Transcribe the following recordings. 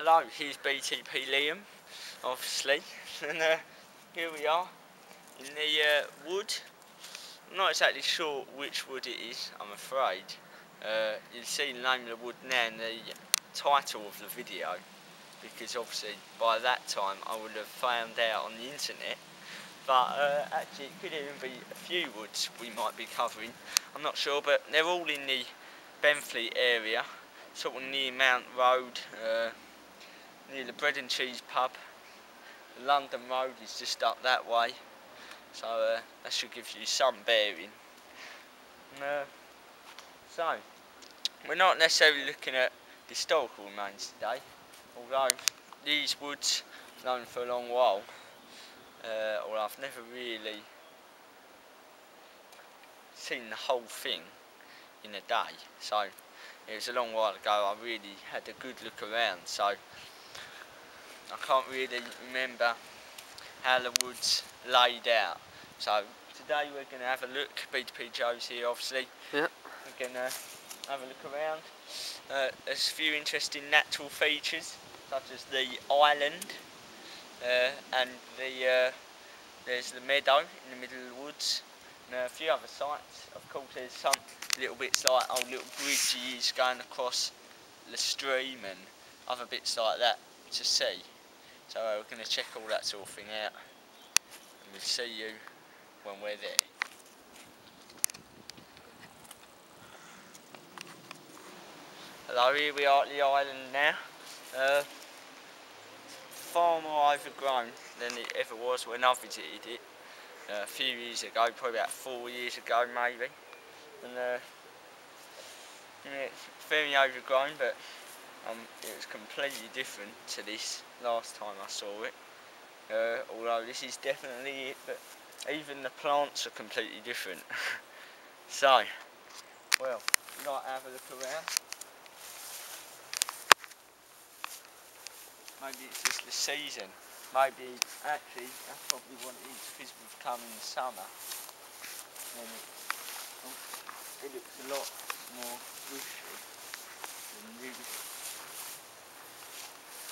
Hello, here's BTP Liam, obviously, and here we are in the wood. I'm not exactly sure which wood it is, I'm afraid. You'll see the name of the wood now in the title of the video, because obviously by that time I would have found out on the internet. But actually it could even be a few woods we might be covering, I'm not sure, but they're all in the Benfleet area, sort of near Mount Road, near the Bread and Cheese pub. The London Road is just up that way, so that should give you some bearing. So, we're not necessarily looking at historical remains today, although these woods known for a long while, or I've never really seen the whole thing in a day, so it was a long while ago I really had a good look around, so I can't really remember how the woods laid out. So today we're going to have a look. BTP Joe's here obviously. Yeah. We're going to have a look around. There's a few interesting natural features such as the island and there's the meadow in the middle of the woods and a few other sites. Of course there's some little bits like old little bridges going across the stream and other bits like that to see. So we're going to check all that sort of thing out and we'll see you when we're there. Hello, here we are at the island now. Far more overgrown than it ever was when I visited it a few years ago, probably about 4 years ago maybe. And yeah, it's very overgrown, but it was completely different to this last time I saw it. Although this is definitely it, but even the plants are completely different. So, well, we'd like to have a look around. Maybe it's just the season. Maybe, actually, that's probably what it is, because we've come in the summer. And it looks a lot more bushy than usual.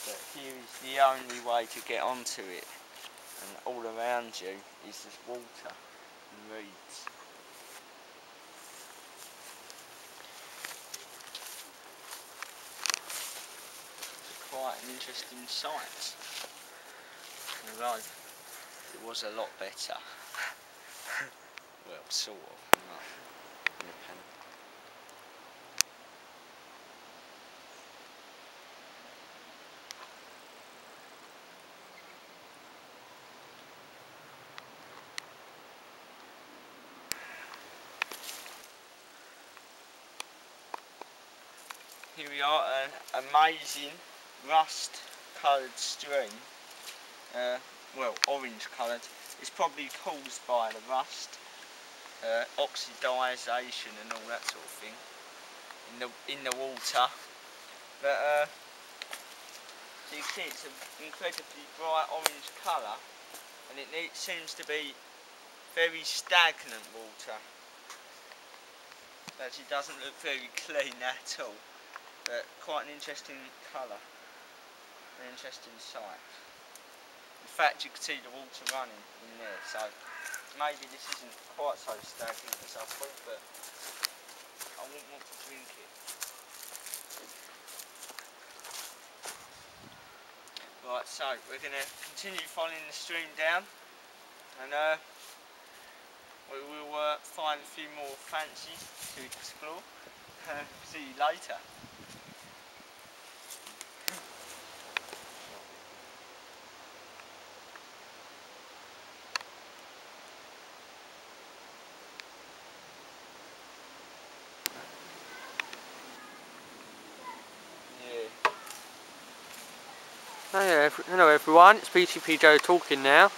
But here is the only way to get onto it. And all around you is just water and reeds. Quite an interesting sight, although it was a lot better. Well, sort of, not independent. Here we are, an amazing rust coloured stream, well, orange coloured. It's probably caused by the rust, oxidisation and all that sort of thing in the water. But so you can see it's an incredibly bright orange colour, and it seems to be very stagnant water. It actually doesn't look very clean at all. But quite an interesting colour, an interesting sight. In fact, you can see the water running in there, so maybe this isn't quite so stagnant as I thought, but I wouldn't want to drink it. Right, so we're going to continue following the stream down, and we will find a few more fancies to explore. See you later. Hello everyone, it's BTP Joe talking now.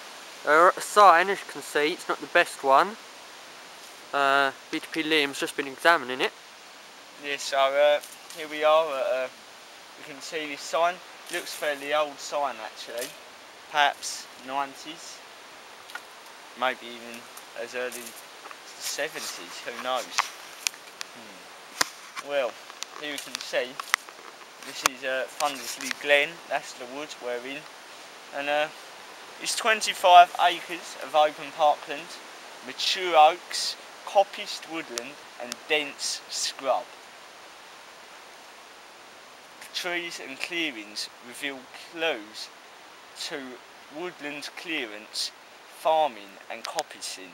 We're at the sign, as you can see, it's not the best one. BTP Liam's just been examining it. Yeah, so here we are, you can see this sign. Looks fairly old sign actually, perhaps 90s, maybe even as early as the 70s, who knows. Well, here you can see This is Thundersly Glen, that's the wood we're in. And it's 25 acres of open parkland, mature oaks, coppiced woodland and dense scrub. The trees and clearings reveal clues to woodland clearance, farming and coppicing.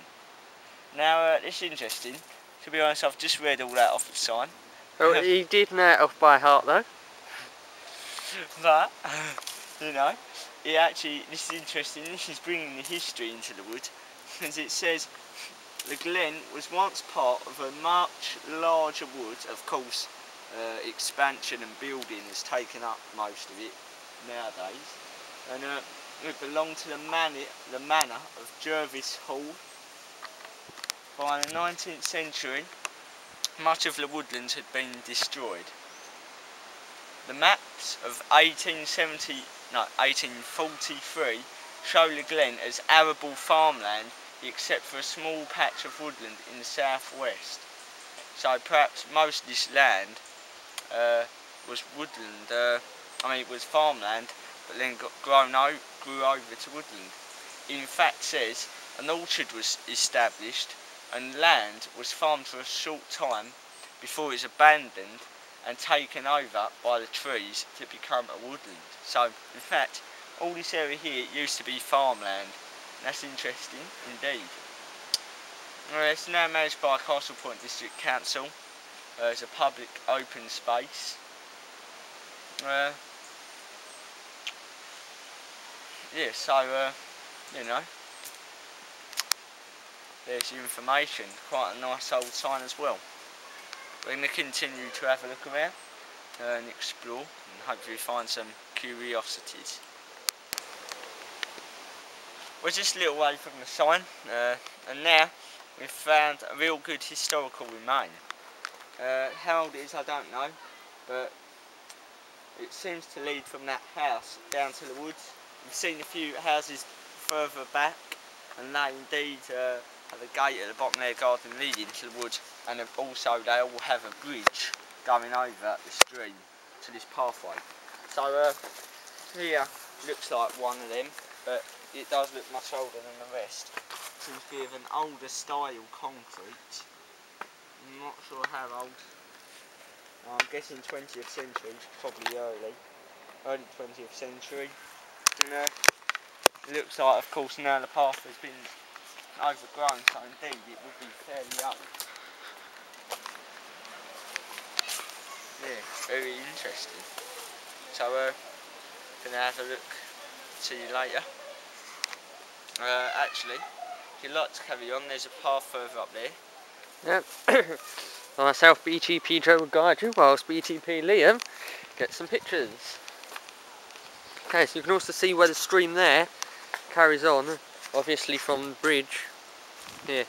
Now it's interesting. To be honest, I've just read all that off the sign. Oh, he did know it off by heart though. But, you know, this is interesting. This is bringing the history into the wood, because it says the glen was once part of a much larger wood. Of course, expansion and building has taken up most of it nowadays, and it belonged to the manor of Jervis Hall. By the 19th century, much of the woodlands had been destroyed. The maps of 1843 show the glen as arable farmland except for a small patch of woodland in the southwest. So perhaps most of this land was woodland, it was farmland, but then grew over to woodland. In fact, says an orchard was established and land was farmed for a short time before it was abandoned and taken over by the trees to become a woodland. So, in fact, all this area here used to be farmland. That's interesting indeed. It's now managed by Castle Point District Council as a public open space. You know, there's your information. Quite a nice old sign as well. We're going to continue to have a look around and explore and hopefully find some curiosities. We're just a little way from the sign, and now we've found a real good historical remain. How old it is I don't know, but it seems to lead from that house down to the woods. We've seen a few houses further back, and they indeed have a gate at the bottom of their garden leading to the woods, and also they all have a bridge going over the stream to this pathway. So here looks like one of them, but it does look much older than the rest. Seems to be of an older style concrete. I'm not sure how old. I'm guessing 20th century, probably early 20th century. And it looks like, of course, now the path has been overgrown, so indeed it would be fairly old. Yeah, very interesting. So gonna have a look, see you later. Actually, if you'd like to carry on, there's a path further up there. Yep. Myself, BTP Joe, will guide you, whilst BTP Liam gets some pictures. Okay, so you can also see where the stream there carries on, obviously from the bridge here.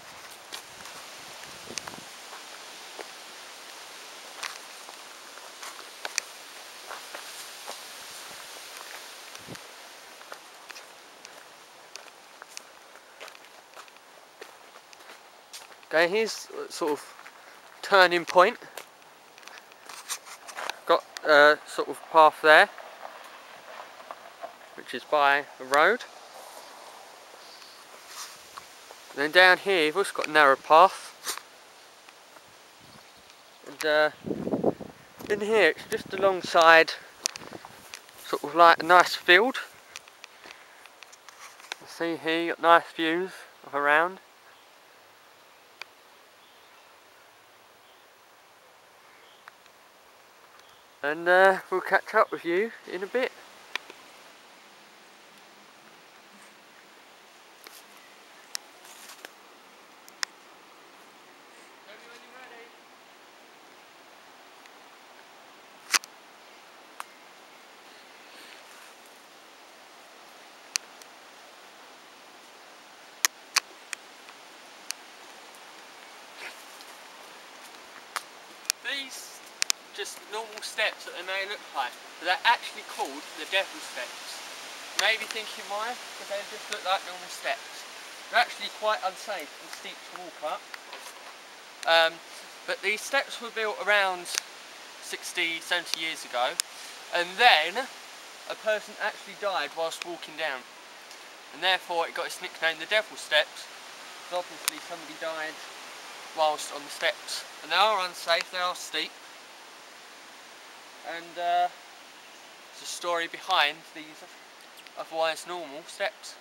Okay, here's sort of turning point. Got a sort of path there, which is by a road. And then down here you've also got a narrow path. And in here it's just alongside sort of like a nice field. You see here you've got nice views of around. And we'll catch up with you in a bit. These just normal steps that they may look like, but they're actually called the Devil Steps. You may be thinking why, because they just look like normal steps. They're actually quite unsafe and steep to walk up. But these steps were built around 60, 70 years ago, and then a person actually died whilst walking down, and therefore it got its nickname the Devil's Steps, because obviously somebody died whilst on the steps, and they are unsafe, they are steep, and there's a story behind these otherwise normal steps.